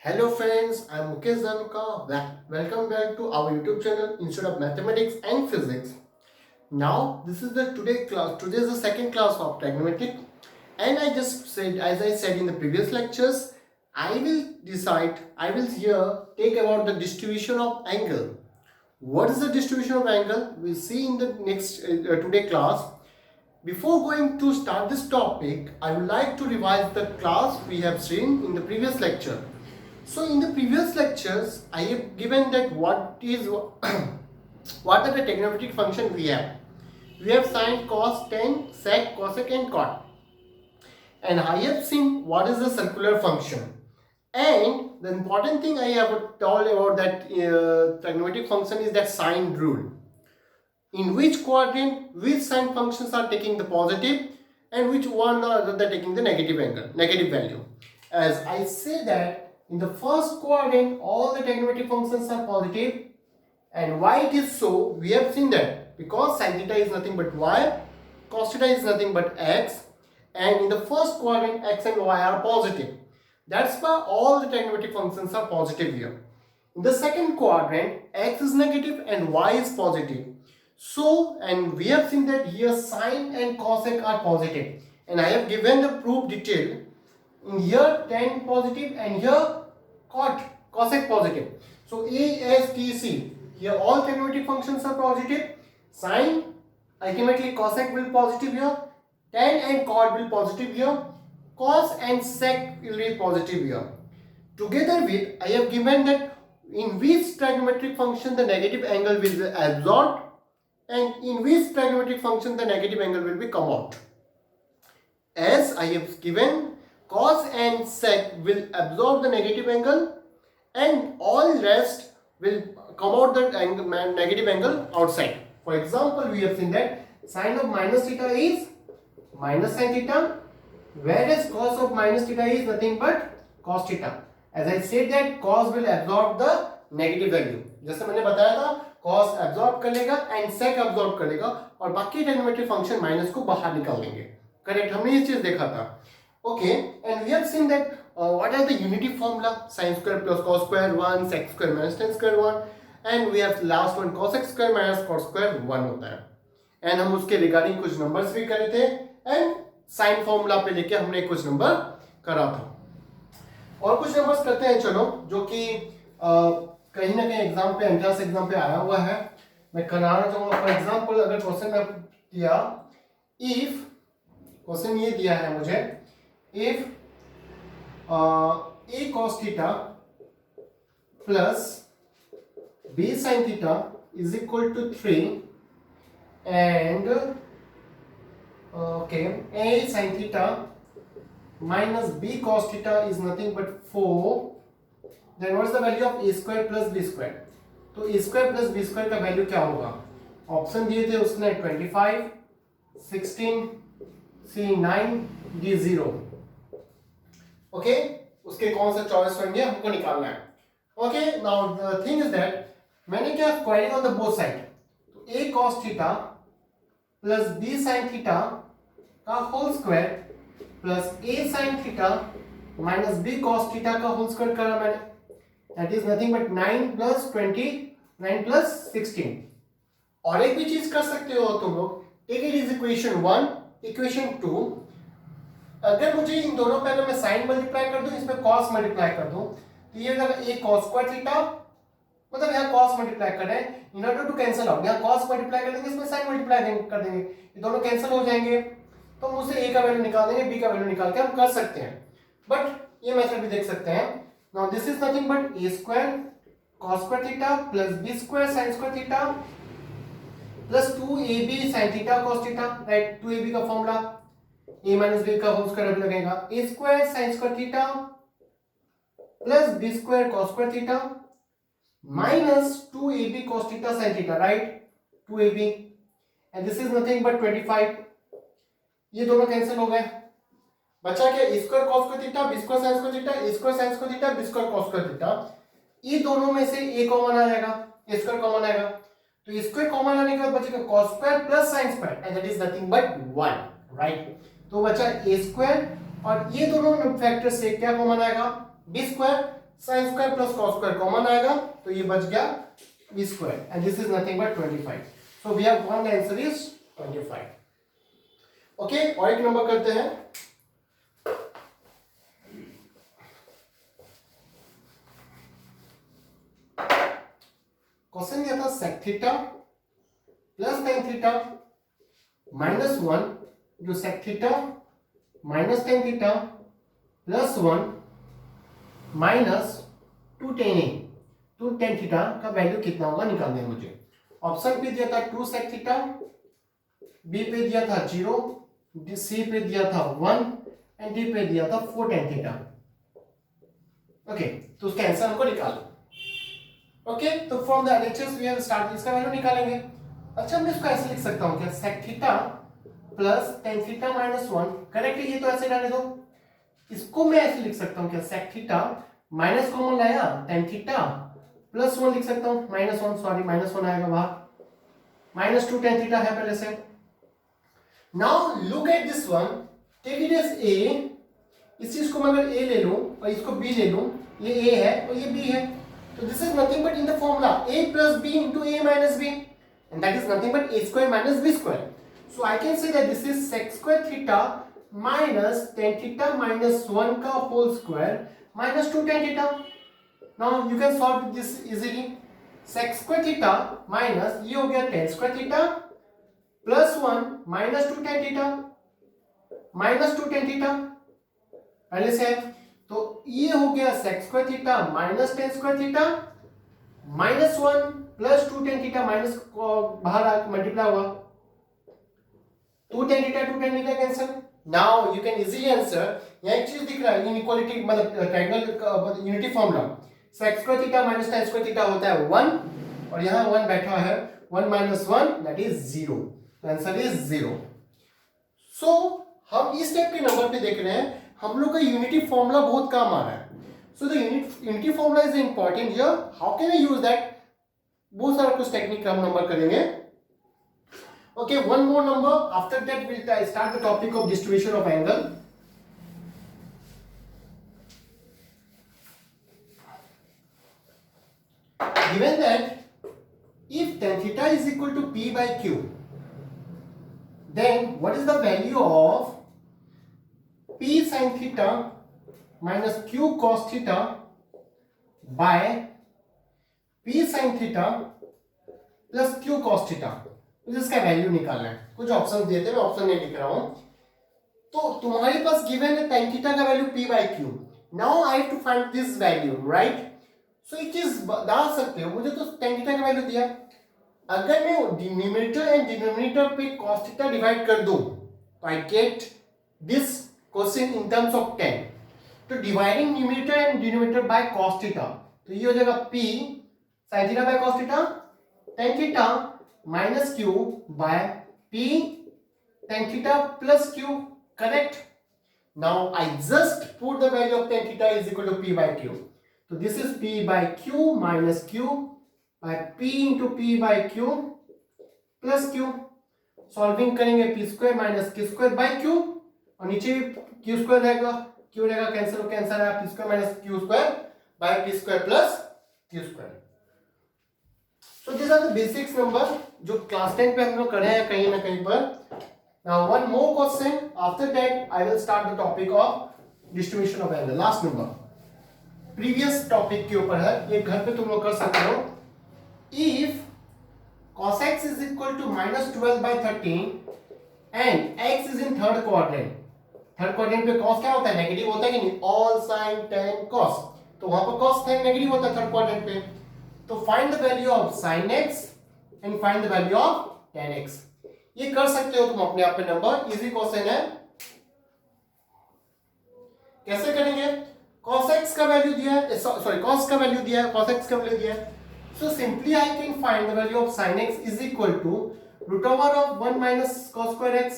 Hello friends, I am Mukesh Dhanuka. Welcome back to our YouTube channel Instead of Mathematics and Physics. Now this is the today class. Today is the second class of trigonometry, and I just said, as I said in the previous lectures, I will here take about the distribution of angle. What is the distribution of angle? We'll see in the next today class. Before going to start this topic, I would like to revise the class we have seen in the previous lecture. So in the previous lectures, I have given that what is what are the trigonometric function we have. We have sine, cos, tan, sec, cosec and cot. And I have seen what is the circular function. And the important thing I have told about that trigonometric function is that sine rule. In which quadrant, which sine functions are taking the positive and which one are they taking the negative value. As I say that in the first quadrant, all the trigonometric functions are positive. And why it is so? We have seen that because sin theta is nothing but y, cos theta is nothing but x, and in the first quadrant, x and y are positive. That's why all the trigonometric functions are positive here. In the second quadrant, x is negative and y is positive. So, and we have seen that here sine and cosec are positive. And I have given the proof detail. In here tan positive and here cosec positive. So A, S, T, C. Here all trigonometric functions are positive. Sine, ultimately cosec will positive here. Tan and cot will positive here. Cos and sec will be positive here. Together with, I have given that in which trigonometric function the negative angle will be absorbed and in which trigonometric function the negative angle will be come out. As I have given, cos and sec will absorb the negative angle and all rest will come out the negative angle outside. For example, we have seen that sine of minus theta is minus sin theta, whereas cos of minus theta is nothing but cos theta. As I said that cos will absorb the negative value. जैसे मैंने बताया था cos absorb कर लेगा and sec absorb कर लेगा और बाकी trigonometric function minus को बाहर निकाल देंगे. Correct? हमने ये चीज देखा था. Okay, and we have seen that what are the unity formula? Sin square plus cos square 1, sec square minus tan square 1, and we have last one cosec square minus cot square 1 होता है. And हम उसके regarding कुछ numbers भी करे थे and sin formula पे लेके हमने कुछ number करा था. और कुछ numbers करते हैं चलो जो कि कहीं ना कहीं एग्जाम पे एंट्रेंस एग्जाम पे आया हुआ है. मैं कराना चाहूँगा. फॉर एग्जाम्पल अगर क्वेश्चन में दिया इफ क्वेश्चन ये दिया है मुझे if a cos theta plus b sin theta is equal to 3 and a sin theta minus b cos theta is nothing but 4, then what is the value of a square plus b square? तो a square plus b square का value क्या होगा? Option दिए थे उसने 25, 16, c 9, d 0. Okay उसके कौन सा चॉइस होंगे हमको निकालना है. Okay now the thing is that मैंने क्या squaring on the both side. तो a cos theta plus b sin theta का whole square plus a sin theta minus b cos theta का होल स्क्वायर करा मैंने. That is nothing but 9 plus 20 9 plus 16. और एक भी चीज कर सकते हो तुम लोग. Take it is equation 1 equation 2. अगर मुझे इन दोनों पे अगर मैं साइन मल्टीप्लाई कर दूं इसमें कॉस मल्टीप्लाई कर दूं तो ये हो जाएगा a cos स्क्वायर थीटा. मतलब यहाँ cos मल्टीप्लाई कर रहे हैं in order to cancel out. यहाँ cos मल्टीप्लाई कर देंगे इसमें sin मल्टीप्लाई कर देंगे. ये दोनों कैंसिल हो जाएंगे तो हम उसे a का वैल्यू निकाल देंगे b का वैल्यू निकाल के हम कर सकते हैं. बट ये मेथड भी देख सकते हैं. Now this is nothing but a square cos square theta plus b square sin square theta plus 2ab sin theta cos theta. Right 2ab का फॉर्मूला a minus b का होल स्क्वायर अब लगेगा a square sin square theta plus b square cos square theta minus 2ab cos theta sin theta. Right 2ab and this is nothing but 25. ये दोनों cancel हो गए. बचा क्या a square cos square theta b square sin square theta a square sin square theta b square cos square theta. ये दोनों में से a कॉमन आ जाएगा a स्क्वायर कॉमन आएगा तो a स्क्वायर कॉमन आने के बाद बचेगा cos square plus sin square and that is nothing but 1. Right तो बचा a स्क्वायर और ये दोनों फैक्टर से क्या कॉमन आएगा b square sine square plus cos square common आएगा तो ये बच गया b square and this is nothing but 25. So we have one answer is 25. Okay, और एक नंबर करते हैं. क्वेश्चन दिया था sec theta plus tan theta minus 1 जो sec theta minus tan theta plus 1 minus 2 tan A. तो tan theta का value कितना होगा निकालना है मुझे. ऑप्शन पे दिया था 2 सेक थीटा, बी पे दिया था 0, सी पे दिया था 1 एंड डी पे दिया था 4 टेन थीटा. ओके, तो उसका आंसर हमको निकालो. ओके, तो from the LHS we have start, इसका वैल्यू निकालेंगे. अच्छा, मैं इसको ऐसे लिख सकता हूं क्या, sec theta plus tan theta minus 1. Correct है, ये तो ऐसे डाले दो. इसको मैं ऐसे लिख सकता हूं क्या, सेक थीटा माइनस कॉमन लाया टेन थीटा प्लस 1 लिख सकता हूं, माइनस 1 सॉरी माइनस 1 आएगा बाहर, माइनस 2 टेन थीटा है पहले से. Now look at this one, take it as A. इस चीज को मैं अगर ए ले लूं और इसको बी ले लूं, ये ए है और ये बी है, so this is nothing but in the formula a plus b into a minus b, and that is nothing but a square minus b square. So I can say that this is sec square theta minus tan theta minus 1 का whole square minus 2 tan theta. Now you can solve this easily. Sec square theta minus ये हो गया tan square theta plus 1 minus 2 tan theta minus 2 tan theta पहले से है. तो ये हो गया sec square theta minus ten square theta minus 1 plus 2 ten theta minus बाहर मल्टीप्लाई हुआ 2 tan theta cancel. Now you can easily answer. यहां एक चीज दिख रहा है, इनइक्वालिटी मतलब triangle unity formula, sec square theta minus tan square theta होता है 1 और यहां 1 बैठा है, 1 minus 1 that is 0. Answer is 0. सो हम इस टाइप के नंबर पे देख रहे हैं, हम लोग का यूनिटी फॉर्मूला बहुत काम आ रहा है. So the unity formula is important here. How can I use that, बहुत सारा कुछ टेक्निक हम नंबर करेंगे. Okay, one more number, after that will start the topic of distribution of angle. Given that if tan theta is equal to p by q, then what is the value of p sin theta minus q cos theta by p sin theta plus q cos theta. तो इसका value निकालना है. कुछ option देते हैं, मैं option नहीं लिख रहा हूं. तो तुम्हारे पास गिवन है tan theta का value p by q. Now I have to find this value, right. So एक चीज बता सकते हो, मुझे तो tan theta का वैल्यू दिया, अगर मैं न्यूमरेटर एंड डिनोमिनेटर पे cos theta डिवाइड कर दूं तो I get this question in terms of 10. तो dividing numerator and denominator by cos theta, तो ये हो जाएगा p sin theta by cos theta tan theta minus q by p tan theta plus q. Correct. Now I just put the value of tan theta is equal to p by q. तो this is p by q minus q by p into p by q plus q. Solving करेंगे p square minus q square by q और नीचे q square रहेगा, q रहेगा cancel, cancel है p square minus q square by p square plus q square. So this are the basics number जो class 10 पे हम लोग करे हैं कहीं ना कहीं पर. Now one more question, after that I will start the topic of distribution of angle. Last number previous topic के ऊपर है, ये घर पे तुम लोग कर सकते हो. If cos x is equal to minus 12 by 13 and x is in third quadrant. Third quadrant पे cos क्या होता है, नेगेटिव होता है कि नहीं, all sin tan cos. तो वहां पर cos tan नेगेटिव होता है थर्ड क्वाड्रेंट पे. तो find the value of sin x and find the value of tan x. ये कर सकते हो तुम अपने आप पे नंबर, इजी क्वेश्चन है. कैसे करेंगे, cos x का वैल्यू दिया है, सॉरी cos का वैल्यू दिया है, cos x का वैल्यू दिया है. So simply I can find the value of sin x is equal to root over of 1 minus cos square x.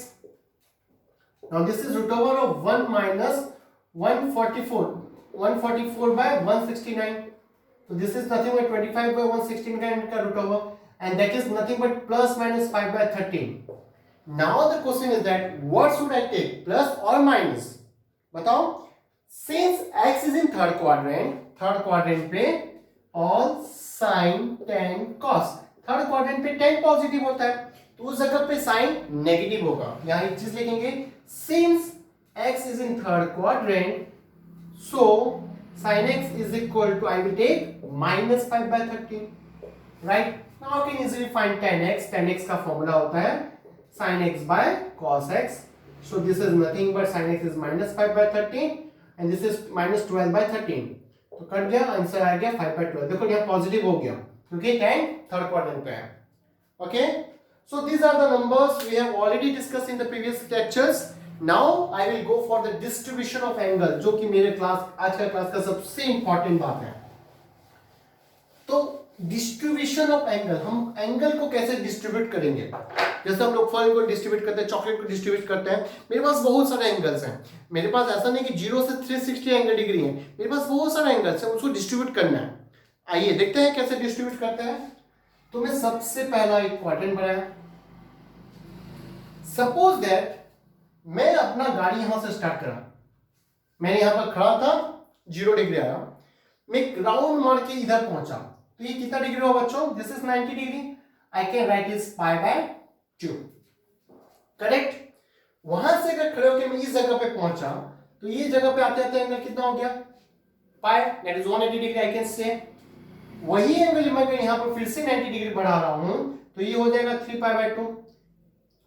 Now this is root over of 1 minus 144 by 169. So this is nothing but 25 by 169 का root over, and that is nothing but plus minus 5 by 13. Now the question is that what should I take, plus or minus? बताओ. Since x is in third quadrant पे all sine tan cos, third quadrant पे tan positive होता है तो उस जगह पे sign negative होगा। यहां एक चीज लिखेंगे, since x is in third quadrant, so sin x is equal to, I will take minus 5 by 13, right? Now I can easily find tan x. Tan x का formula होता है sin x by cos x. So this is nothing but sin x is minus 5 by 13 and this is minus 12 by 13. तो cut गया, answer आ गया 5 by 12। देखो यहाँ positive हो गया क्योंकि tan थर्ड क्वाड्रेंट पे है। Okay? So these are the numbers we have already discussed in the previous lectures. Now I will go for the distribution of angle, जो कि मेरे क्लास आज का क्लास का सबसे इंपॉर्टेंट बात है। तो डिस्ट्रीब्यूशन ऑफ एंगल, हम एंगल को कैसे डिस्ट्रीब्यूट करेंगे? जैसे हम लोग फल को डिस्ट्रीब्यूट करते हैं, चॉकलेट को डिस्ट्रीब्यूट करते हैं। मेरे पास बहुत सारे एंगल्स हैं, मेरे पास ऐसा नहीं कि 0 से 360 एंगल डिग्री है, मेरे पास बहुत सारे एंगल्स हैं, उसको डिस्ट्रीब्यूट करना है। आइए देखते हैं कैसे डिस्ट्रीब्यूट करते हैं। तो मैं सबसे पहला एक क्वाड्रेंट बनाया। सपोज दैट मैं अपना गाड़ी यहां से स्टार्ट करा, मैंने यहां पर खड़ा था, 0 डिग्री आया, मैं राउंड मार के इधर पहुंचा, तो ये कितना डिग्री होगा बच्चों? This is 90 degree. I can right is pi by 2, correct. वहां से अगर खड़े होकर मैं इस जगह पे पहुंचा तो ये जगह पे आते आते एंगल कितना हो गया? Pi, that is 180 degree. I can say वही एंगल मैं यहां पर फिर से 90 डिग्री बढ़ा रहा हूं तो ये हो जाएगा 3 पाई बाय 2।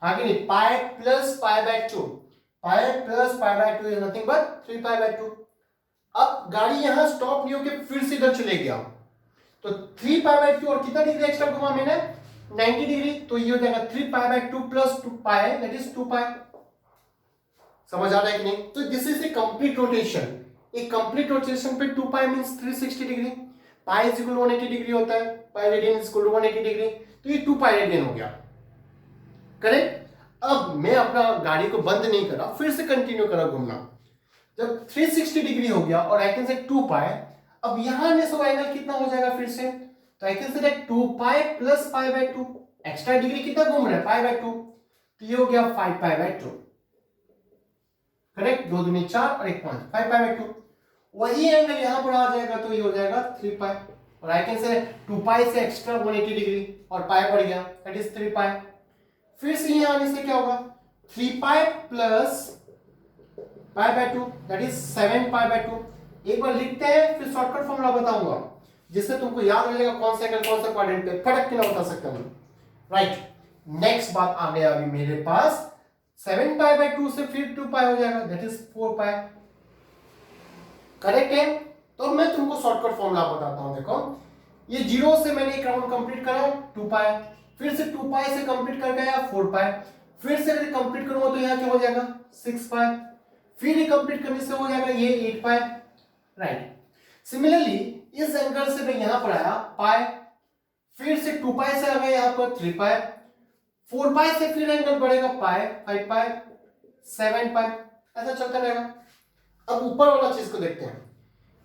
आगे नहीं, pi plus pi by 2, pi plus pi by 2 is nothing but 3 pi by 2। अब गाड़ी यहां स्टॉप नहीं होकर फिर से इधर चले गया तो 3 पाई बाय 2 और कितना डिग्री एक्स्ट्रा घुमा मैंने? 90 डिग्री। तो ये हो जाएगा 3 pi by 2 plus 2 pi, that is 2 pi. समझ आ रहा है कि नहीं? तो this is a complete rotation. एक कंप्लीट रोटेशन पे 2 pi means 360 degree, pi is equal to 180 degree होता है, pi radian is equal to 180 degree, तो ये 2 पाई रेडियन हो गया, करेक्ट। अब मैं अपना गाड़ी को बंद नहीं करा, फिर से कंटिन्यू करा घूमना। जब 360 डिग्री हो गया और आई कैन से 2 पाई, अब यहां ने सो एंगल कितना हो जाएगा फिर से? तो I can say that 2 pi plus pi by 2, extra degree कितना घूम रहा है? पाई बाय 2, तो ये हो गया 5 पाई बाय 2, करेक्ट। 2 दूनी 4 और 1 5, 5 पाई बाय 2। वही एंगल यहां पर आ जाएगा तो ये हो जाएगा 3 पाई, और आई कैन से 2 पाई से एक्स्ट्रा 180 डिग्री और पाई बढ़ गया, दैट इज 3 पाई। फिर से यहां आने से क्या होगा? 3 pi plus pi by 2, that is 7 pi by 2। एक बार लिखते हैं फिर शॉर्टकट फॉर्मूला बताऊंगा जिससे तुमको याद रहेगा कौन सा एंगल कौन सा क्वाड्रेंट पे, फटक के ना बता सकता हूं, राइट। नेक्स्ट बात आ गया अभी मेरे पास, 7 पाई बाय 2 से फिर 2 पाई हो जाएगा, दैट इज 4 पाई, करेक्ट है। तो मैं तुमको शॉर्टकट फॉर्मूला बताता हूं। देखो ये 0 से मैंने एक राउंड कंप्लीट करा 2 पाई, फिर से 2 पाई से कंप्लीट कर गया 4 पाई, फिर से अगर कंप्लीट करूंगा तो यहां क्या हो जाएगा? 6 पाई, फिर ये कंप्लीट करने से हो जाएगा ये 8 पाई, राइट। सिमिलरली इस एंगल से मैं यहां पर आया पाई, फिर से 2 पाई से आ गया यहां पर 3 पाई, 4 पाई से फिर एंगल बढ़ेगा पाई, 5 पाई, 7 पाई, ऐसा चलता रहेगा। अब ऊपर वाला चीज को देखते हैं।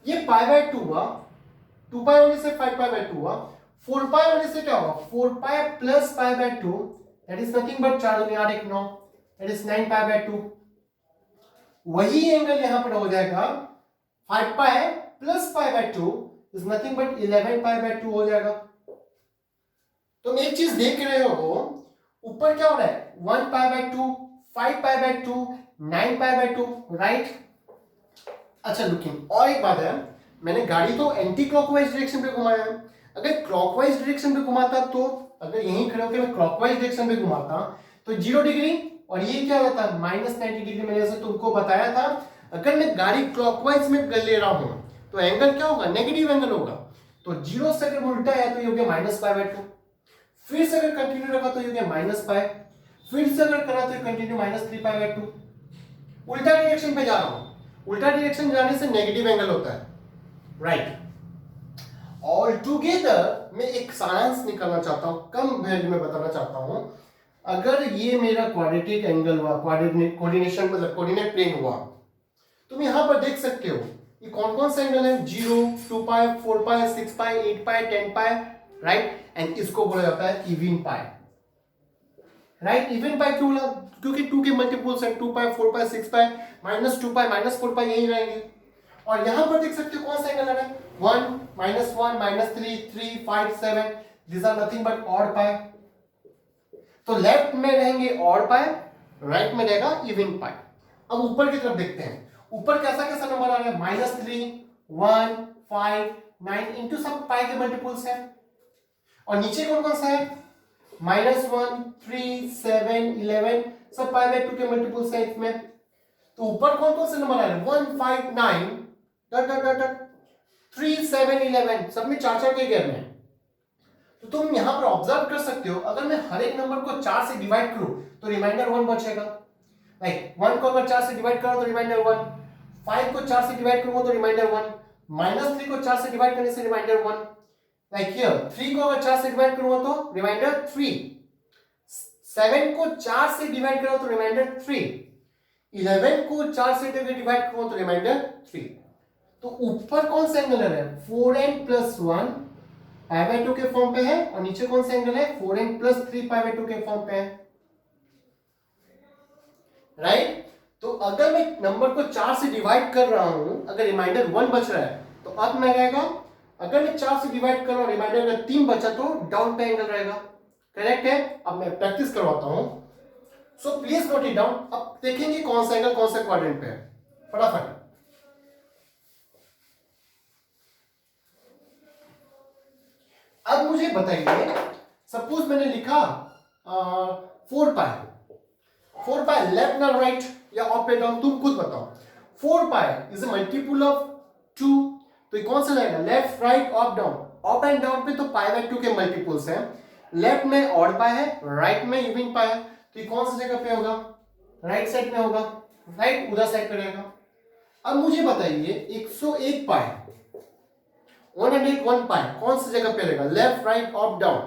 ये पाई बाय 2 हुआ, 2 पाई होने से 5 पाई बाय 2 हुआ, 4 पाई होने से क्या होगा? 4 pi plus pi by 2, that is nothing but 4 दूनी 8 1 9, दैट इज 9 पाई बाय 2। वही एंगल यहां पर हो जाएगा 5 pi plus pi by 2 is nothing but 11 pi by 2 हो जाएगा। तुम एक चीज देख रहे हो, ऊपर क्या हो रहा है? 1 पाई by 2, 5 pi by 2, 9 pi by 2, right. अच्छा लुकिंग, और एक बात है, मैंने गाड़ी तो एंटी क्लॉकवाइज डायरेक्शन पे घुमाया है। अगर क्लॉकवाइज डायरेक्शन पे घुमाता तो अगर यहीं खड़े होकर मैं क्लॉकवाइज डायरेक्शन पे घुमाता तो 0 डिग्री और ये क्या होता है? Minus 90 degree. मैंने जैसे तुमको बताया था, अगर मैं गाड़ी क्लॉकवाइज में ले रहा हूं तो एंगल क्या होगा? नेगेटिव एंगल होगा। तो 0 से अगर उल्टा है तो ये हो गया माइनस पाई बाय 2, फिर से अगर कंटिन्यू रखा तो ये हो गया माइनस पाई, फिर से अगर करा तो कंटिन्यू माइनस 3 पाई बाय 2। उल्टा डायरेक्शन पे जा रहा हूं, उल्टा डायरेक्शन जाने से नेगेटिव एंगल होता है, राइट। ऑल टुगेदर मैं एक सारांश निकालना चाहता हूं, कम वैल्यू में बताना चाहता हूं। अगर ये मेरा क्वाड्रेटिक एंगल हुआ, कोऑर्डिनेशन मतलब कोऑर्डिनेट प्लेन हुआ, तुम यहां पर देख सकते हो ये कौन कौन सा एंगल है? 0, 2 पाई, 4 पाई, 6 पाई, 8 पाई, 10 पाई, राइट। एंड इसको बोला जाता है इवन पाई, राइट। इवन पाई क्यों बोला? क्योंकि 2 के मल्टीपल्स हैं, 2 पाई, 4 पाई, 6 पाई, -2 पाई, -4 पाई यही रहेंगे, और यहां पर देख सकते हो कौन सा एंगल आ रहा है, 1 -1 -3 3 5 7, these are nothing but odd पाई। तो लेफ्ट में रहेंगे ऑड पाई, राइट में रहेगा इवन पाई। अब ऊपर की तरफ देखते हैं, ऊपर कैसा कैसा नंबर आ रहा है, -3 1 5 9 इंटू सब पाई के मल्टीपल्स है। और नीचे कौन कौन सा है, -1 3 7 11 सब पाई बाय 2 के मल्टीपल्स है इसमें। तो ऊपर कौन कौन से नंबर आ रहे हैं, 1 5 9 डट डट डट डट 3 7 11 सब में 4 के घेर में। तो तुम यहां पर ऑब्जर्व कर सकते हो, अगर मैं हर एक नंबर को 4 से डिवाइड करूं तो रिमाइंडर 1 बचेगा। लाइक 1 को अगर 4 से डिवाइड करो तो रिमाइंडर 1, 5 को 4 से डिवाइड करूंगा तो रिमाइंडर 1, -3 को 4 से डिवाइड करने से रिमाइंडर 1, लाइक हियर 3 को अगर 4 से डिवाइड करूंगा तो रिमाइंडर 3, 7 को 4 से डिवाइड करो तो रिमाइंडर 3, 11 को 4 से डिवाइड करूंगा तो रिमाइंडर 3। तो ऊपर कौन सा एंगल है, 4n + 1 π/2 के फॉर्म पे है, और नीचे कौन सा एंगल है, 4n + 3 π/2 के फॉर्म पे है, राइट। तो अगर मैं नंबर को 4 से डिवाइड कर रहा हूं, अगर रिमाइंडर 1 बच रहा है तो अब मैं रहेगा, अगर मैं 4 से डिवाइड कर रहा हूं रिमाइंडर अगर 3 बचा तो डाउन पे एंगल रहेगा, करेक्ट है। अब मैं प्रैक्टिस करवाता हूं, so please note it down. अब देखेंगे कौन सा एंगल कौन सा क्वाड्रेंट पे है, फटाफट। अब मुझे बताइए, सपोज मैंने लिखा 4 पाई लेफ्ट ना राइट या अप या डाउन, तुम खुद बताओ। 4 pi is a multiple of 2, तो ये कौन सा रहेगा, left right up down. Up and down पे तो π/2 के मल्टीपल्स हैं, लेफ्ट में ऑड पाई है, राइट में इवन पाई है, तो ये कौन सी जगह पे होगा, राइट साइड में होगा, राइट उधर साइड पे रहेगा। अब मुझे बताइए 101 पाई 101 पाई कौन सी जगह पे रहेगा, left right up down.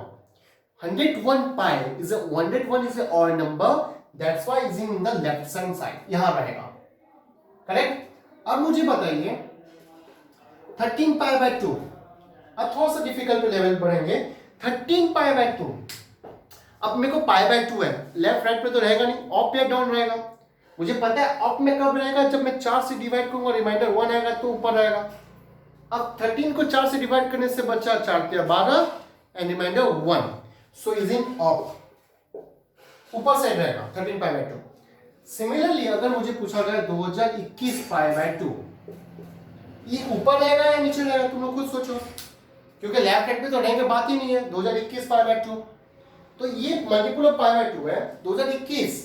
101 pi is a 101 is a odd number, that's why is in the left hand side, यहां रहेगा, करेक्ट। अब मुझे बताइए 13 π/2, अब थोड़ा सा डिफिकल्ट लेवल बढ़ेंगे। 13 π/2, अब मेरे को π/2 है, लेफ्ट राइट पे तो रहेगा नहीं, अप या डाउन रहेगा। मुझे पता है अप में कब रहेगा, जब मैं 4 से डिवाइड करूंगा रिमाइंडर 1 आएगा तो ऊपर रहेगा। अब 13 को 4 से डिवाइड करने से बचा 4 × 12 and remainder 1, so is in up, ऊपर साइड रहेगा 13 π/2। सिमिलरली अगर मुझे पूछा गया 2021 π/2, ये ऊपर रहेगा या नीचे रहेगा, तुम लोग खुद सोचो, क्योंकि लेफ्ट हैंड पे तो रहेंगे, बात ही नहीं है। 2021 π/2, तो ये मल्टीपल ऑफ π/2 है। 2021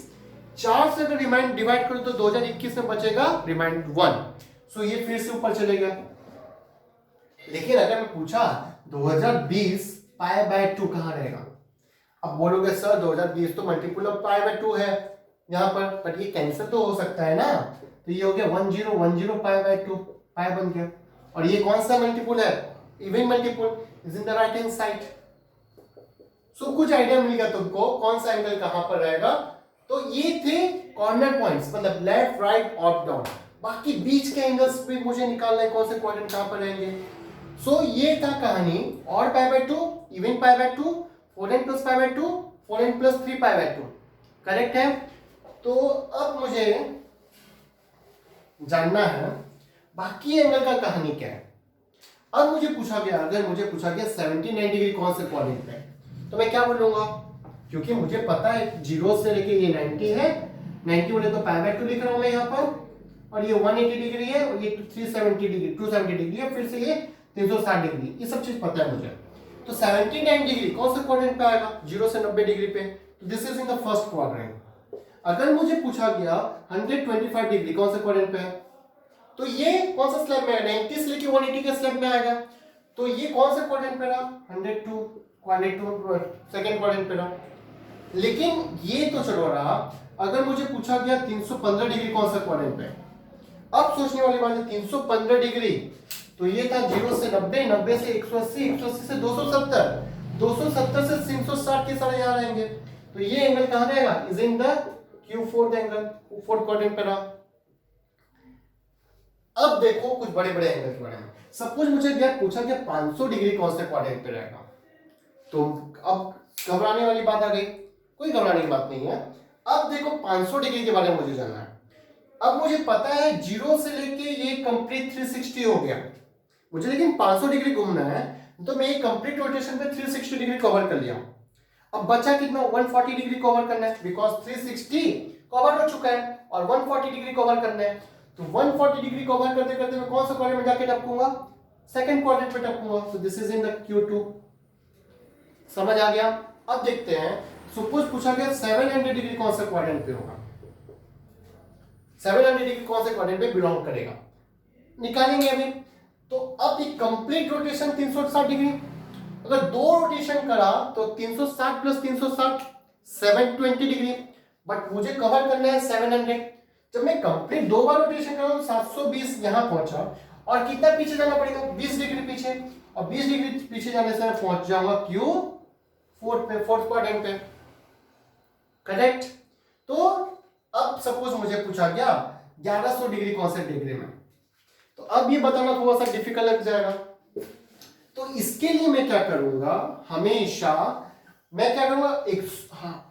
4 से अगर रिमाइंड डिवाइड करो तो 2021 में बचेगा रिमाइंड 1, सो ये फिर से ऊपर चले गया। लेकिन अगर मैं पूछा 2020 π/2 कहां रहेगा, अब बोलोगे सर 2020 तो मल्टीपल ऑफ π/2 है यहां पर, बट ये कैंसिल तो हो सकता है ना, तो ये हो गया 1010 π/2, पाई बन गया। और ये कौन सा मल्टीपल है, even multiple, is in the right hand side. So कुछ आइडिया मिल गया तुमको कौन सा एंगल कहां पर रहेगा। तो ये थे कॉर्नर पॉइंट्स, मतलब लेफ्ट राइट अप डाउन। बाकी बीच के एंगल्स पे मुझे निकालना है कौन से क्वाड्रेंट कहां पर रहेंगे। सो ये था कहानी, odd π/2, even π/2, 4n + π/2, 4n + 3 π/2, correct है। तो अब मुझे जानना है बाकी एंगल का कहानी क्या है। अब मुझे पूछा गया, अगर मुझे पूछा गया 79 डिग्री कौन से क्वाड्रेंट पे, तो मैं क्या बोलूंगा, क्योंकि मुझे पता है 0 से लेके ये 90 है, 90 बोले तो π/2 लिख रहा हूं मैं यहाँ पर, और ये 180 डिग्री है, और ये 370 डिग्री 270 डिग्री है, फिर से ये 360 डिग्री, ये सब चीज पता है मुझे। तो 79 डिग्री कौन से क्वाड्रेंट पे आएगा, 0 से 90 डिग्री पे, तो this is in the first quadrant. अगर मुझे पूछा गया 125 डिग्री कौन से क्वाड्रेंट पे है, तो ये कौन सा स्लैब में है, 90 से लेके 180 के स्लैब में आएगा, तो ये कौन से क्वाड्रेंट पे रहा, 102 सेकंड क्वाड्रेंट पे रहा। लेकिन ये तो चलो रहा, अगर मुझे पूछा गया 315 डिग्री कौन सा क्वाड्रेंट पे, अब सोचने वाली बात है 315 डिग्री, तो ये था 0 से 90, 90 से 180, 180 से 270, 270 से 360 के सारे यहाँ रहेंगे, तो ये एंगल कहां रहेगा, is in the Q4 angle, fourth quadrant पे रहा। अब देखो कुछ बड़े बड़े एंगल के बारे में। सपोज मुझे पूछा गया 500 डिग्री कौन से क्वाड्रेंट पे रहेगा, तो अब घबराने वाली बात आ गई, कोई घबराने की बात नहीं है। अब देखो 500 डिग्री के बारे में मुझे जानना है। अब मुझे पता है 0 से लेके ये कंप्लीट 360 हो गया, मुझे लेकिन 500 डिग्री घूमना है, तो मैं ये कंप्लीट रोटेशन पे 360 डिग्री कवर कर लिया। अब बचा कितना, 140 डिग्री कवर करना है, बिकॉज 360 कवर हो चुका है और 140 डिग्री कवर करना है। तो 140 डिग्री कवर करते करते मैं कौन सा क्वाड्रेंट में जाके टपकूंगा, सेकंड क्वाड्रेंट पे टपकूंगा। So this is in the Q2। समझ आ गया। अब देखते हैं, सपोज पूछा गया 700 डिग्री कौन सा क्वाड्रेंट पे होगा, 700 डिग्री कौन से क्वाड्रेंट पे बिलोंग करेगा, निकालेंगे अभी। तो अब एक कंप्लीट रोटेशन 360 डिग्री, अगर दो रोटेशन करा तो 360 प्लस 360 720 डिग्री, बट मुझे कवर करना है 700। जब मैं कंप्लीट दो बार रोटेशन करा तो 720 यहां पहुंचा, और कितना पीछे जाना पड़ेगा, 20 डिग्री पीछे, और 20 डिग्री पीछे जाने से मैं पहुंच जाऊंगा Q4 फोर्थ क्वाड्रेंट पे। करेक्ट। तो अब सपोज मुझे पूछा गया 1100 डिग्री कौन से डिग्री में, तो अब ये बताना थोड़ा सा डिफिकल्ट लग जाएगा। तो इसके लिए मैं क्या करूंगा, हमेशा मैं क्या करूंगा,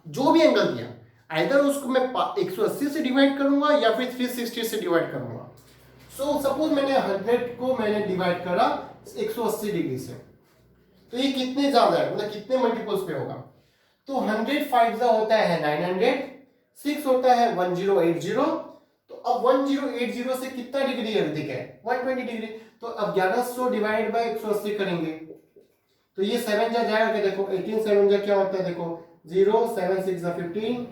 जो भी एंगल दिया आइदर उसको मैं 180 से डिवाइड करूंगा या फिर 360 से डिवाइड करूंगा। सो सपोज मैंने 100 को मैंने डिवाइड करा 180 डिग्री से, तो ये कितने ज्यादा है, मतलब कितने मल्टीपल्स पे होगा। तो 100 5 होता है 900, 6 होता है 1080। तो अब 1080 से कितना डिग्री अधिक है, 120 डिग्री। तो अब 1100 डिवाइड बाय 180 करेंगे, तो ये 7 जा जाएगा क्या, देखो 18 7 जा क्या होता है, देखो 0 7 6 जा 15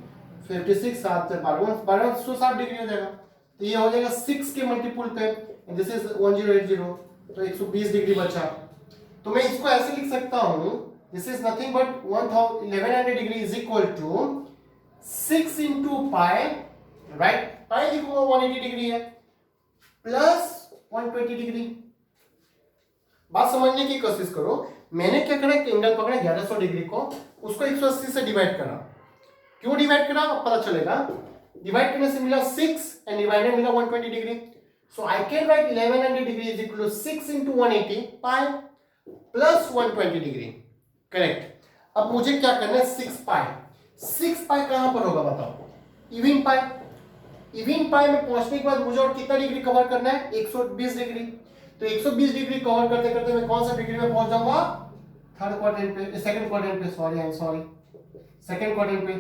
56 7 से 1260 डिग्री हो जाएगा। तो ये हो जाएगा 6 के मल्टीपल पे, दिस इज 1080, तो 120 डिग्री बचा। तो मैं इसको ऐसे लिख सकता हूं, this is nothing but 1100 degree is equal to 6 into pi, right, pi लिखूंगा 180 डिग्री है, प्लस 120 डिग्री। बात समझने की कोशिश करो, मैंने क्या करा, एंगल पकड़ा 1100 डिग्री को, उसको 180 से डिवाइड करा। क्यों डिवाइड करा अब पता चलेगा, डिवाइड करने से मिला 6 एंड डिवाइडेड मिला 120 degree. So I can write 1100 degree is equal to 6 into 180 pi plus 120 degree. Correct. अब मुझे क्या करना है, 6 पाई कहां पर होगा बताओ, इवन पाई। इवन पाई में पहुंचने के बाद मुझे और कितना डिग्री कवर करना है, 120 डिग्री। तो 120 डिग्री कवर करते करते मैं कौन सा डिग्री में पहुंच जाऊंगा, थर्ड क्वाड्रेंट पे, सेकंड क्वाड्रेंट पे, सॉरी सेकंड क्वाड्रेंट पे,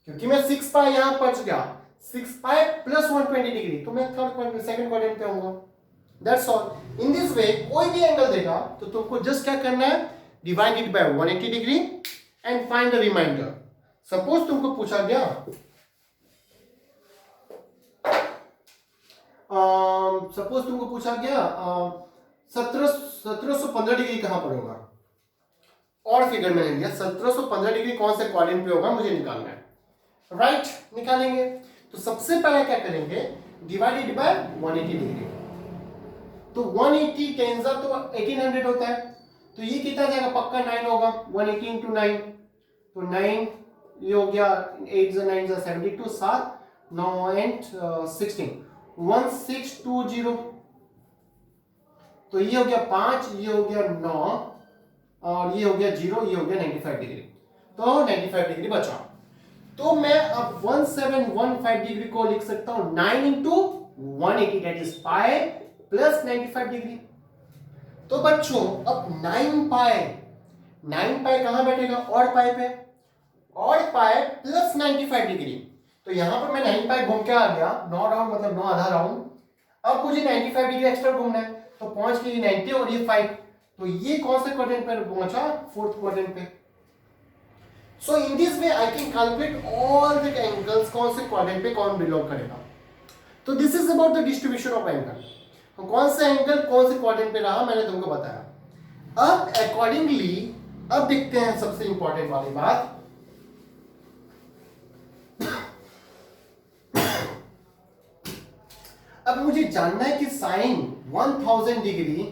क्योंकि मैं 6 पाई यहां पहुंच गया, 6 पाई प्लस 120 डिग्री, तो मैं थर्ड क्वाड्रेंट सेकंड क्वाड्रेंट पे आऊंगा। That's all. इन दिस वे कोई भी एंगल देगा तो तुमको जस्ट क्या करना है, divide it by 180 degree and find the remainder. Suppose तुमको पूछा गया सपोज तुमको पूछा गया 1715 डिग्री कहां पर होगा, और फिगर मैंने लिया 1715 डिग्री कौन से क्वाड्रेंट पे होगा मुझे निकालना है, राइट। निकालेंगे तो सबसे पहले क्या करेंगे, डिवाइडेड बाय 180 डिग्री। तो 180 टेंजा तो 1800 होता है, तो ये कितना जाएगा, पक्का 9 होगा, 180 इंटू 9, तो 9 ये हो गया, 8 9 72, 7 9 एंड 16 1620। तो ये हो गया 5, ये हो गया 9 और ये हो गया 0, ये हो गया 95 डिग्री। तो 95 डिग्री बचा। तो मैं अब 1715 डिग्री को लिख सकता हूं 9 into 180 that is pi plus 95 degree. तो बच्चों अब 9 पाई कहां बैठेगा, और पाई पे, और पाई प्लस 95 डिग्री। तो यहां पर मैं 9 पाई घूम के आ गया, 9 राउंड मतलब 9 आधा राउंड। अब मुझे 95 डिग्री एक्स्ट्रा घूमना है, तो पहुंच के 90 और ये 5, तो ये कौन से क्वाड्रेंट पे पहुंचा, फोर्थ क्वाड्रेंट पे। So in this way I can calculate all the angles, कौन से क्वाड्रेंट पे कौन बिलोंग करेगा। तो this is about the distribution of angle, कौन सा एंगल कौन से क्वाड्रेंट पे रहा मैंने तुमको बताया। अब अकॉर्डिंगली अब देखते हैं सबसे इंपॉर्टेंट वाली बात, अब मुझे जानना है कि साइन 1000 डिग्री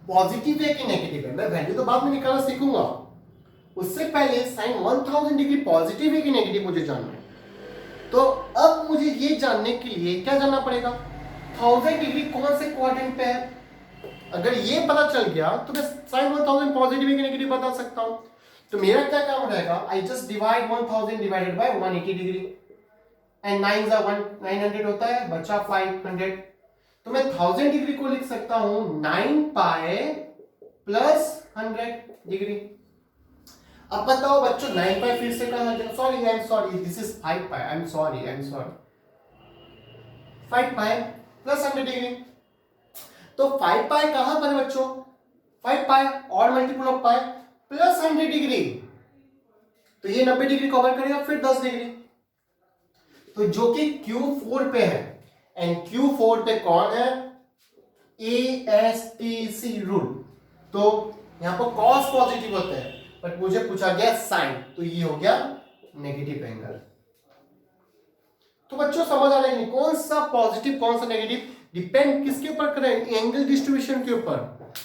पॉजिटिव है कि नेगेटिव है। मैं वैल्यू तो बाद में निकालना सीखूंगा, उससे पहले साइन 1000 डिग्री पॉजिटिव है कि नेगेटिव मुझे जानना है। तो अब मुझे ये जानने के लिए क्या जानना पड़ेगा, 1000 डिग्री कौन से क्वाड्रेंट पे है। अगर ये पता चल गया तो मैं साइन 1000 पॉजिटिव है कि नेगेटिव बता सकता हूं। तो मेरा क्या काम रहेगा, I just divide 1000 divided by 180 degree. And 9 जा 1 900 होता है, बचा 500। तो मैं 1000 डिग्री को लिख सकता हूं 9 पाई प्लस 100 डिग्री। अब बताओ बच्चों 9 पाई फिर से कहां गया? Sorry I am sorry, this is 5 pi, I am sorry 5 pi plus 100 degree. तो 5 पाई कहां पर है बच्चों? 5 पाई और multiple of pi plus 100 degree, तो ये 90 डिग्री कवर करेगा, फिर 10 डिग्री। तो जो कि Q4 पे है, एंड Q4 पे कौन है? ASTC rule. तो यहां पर कॉस पॉजिटिव होता है, बट मुझे पूछा गया साइन, तो ये हो गया नेगेटिव एंगल। तो बच्चों समझ आ रहा है नहीं, कौन सा पॉजिटिव कौन सा नेगेटिव डिपेंड किसके ऊपर करें? एंगल डिस्ट्रीब्यूशन के ऊपर।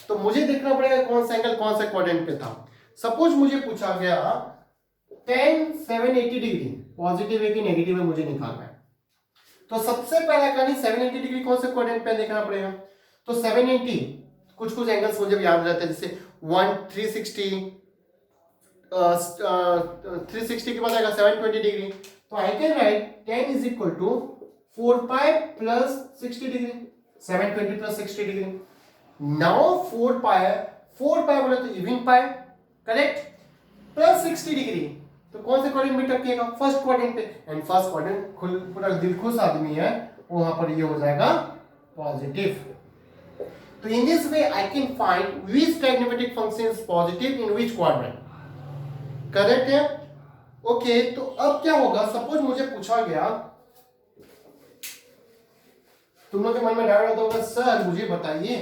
तो मुझे देखना पड़ेगा कौन सा एंगल कौन सा क्वाड्रेंट पे था। सपोज मुझे पूछा गया 10 780 डिग्री, पॉजिटिव है कि नेगेटिव है मुझे निकालना है। तो सबसे पहला कहानी 780 डिग्री कौन से क्वाड्रेंट पे देखना पड़ेगा। तो 780 कुछ याद रहते हैं, जैसे 1 360 के बाद आएगा 720 डिग्री। तो I can write 10 is equal to 4 pi plus 60 degree, 720 plus 60 degree. Now 4 pi बोले तो even pi, correct, plus 60 degree. तो कौन से क्वाड्रेंट में टपकेगा? फर्स्ट क्वाड्रेंट पे, एंड फर्स्ट क्वाड्रेंट पूरा दिल खुश आदमी है, वहां पर ये हो जाएगा पॉजिटिव। तो इन this way I can find which trigonometric function is positive in which quadrant, correct है? ओके, तो अब क्या होगा? सपोज मुझे पूछा गया, तुम लोग के मन में डाउट होगा, सर मुझे बताइए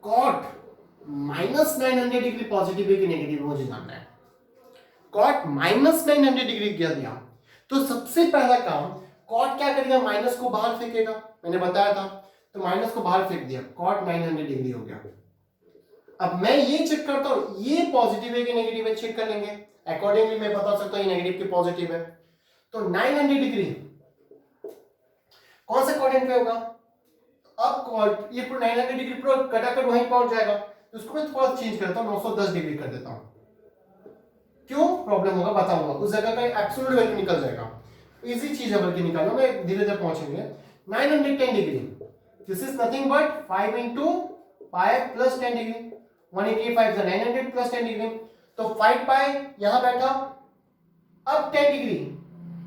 कॉट -900 डिग्री पॉजिटिव है कि नेगेटिव, मुझे जानना है। कॉट -900 डिग्री किया दिया, तो सबसे पहला काम कॉट क्या करेगा? माइनस को बाहर फेंकेगा, मैंने बताया था। तो माइनस को बाहर फेंक दिया, कॉट 900 डिग्री हो गया। अब मैं ये चेक करता हूं ये पॉजिटिव है कि नेगेटिव है, चेक कर लेंगे। अकॉर्डिंगली मैं बता सकता हूं ये नेगेटिव की पॉजिटिव है। तो 900 डिग्री कौन से क्वाड्रेंट पे होगा? अब ये 900 डिग्री पूरा कटाकट वहीं पहुंच जाएगा। तो उसको मैं थोड़ा चेंज करता हूं, 910 डिग्री कर देता हूं। क्यों प्रॉब्लम होगा बताऊंगा, उस जगह का एब्सोल्यूट वैल्यू निकल जाएगा। इजी चीज है बल्कि निकालना, मैं धीरे धीरे पहुंचेंगे। 910 degree, this is nothing but 5 into pi plus 10 degree, 185 is 900 plus 10 degree. तो 5 पाई यहां बैठा, अब 10 डिग्री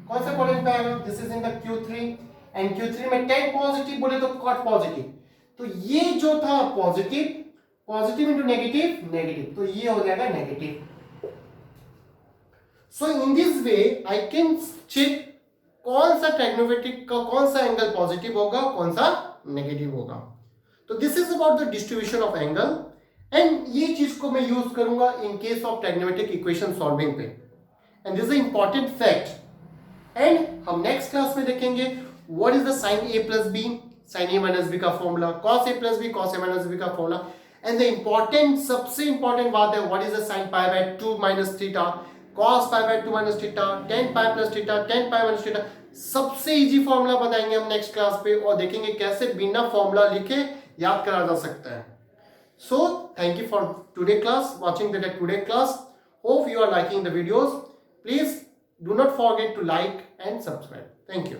कौन सा क्वाड्रेंट पे आएगा? This is in the Q3, and Q3 में 10 पॉजिटिव बोले तो कॉट पॉजिटिव। तो ये जो था पॉजिटिव इंटू नेगेटिव, तो ये हो जाएगा negative. So in this way I can check कौन सा ट्राइगोनोमेट्रिक का कौन सा एंगल पॉजिटिव होगा, कौन सा नेगेटिव होगा। तो this is about the distribution of angle, and ये चीज को मैं यूज करूंगा in case of trigonometric equation solving पे, and this is important fact. And हम नेक्स्ट क्लास में देखेंगे what is the sine A plus B, sine A minus B का formula, cos A plus B, cos A minus B का formula, and the important सबसे important बात है what is the sine pi by 2 minus theta, cos pi by 2 minus theta, tan pi plus theta, tan pi minus theta। सबसे easy formula बताएंगे हम next class पे, और देखेंगे कैसे बिना फॉर्मूला लिखे याद करा जा सकता है। So thank you for today class, watching the today class. Hope you are liking the videos. Please do not forget to like and subscribe. Thank you.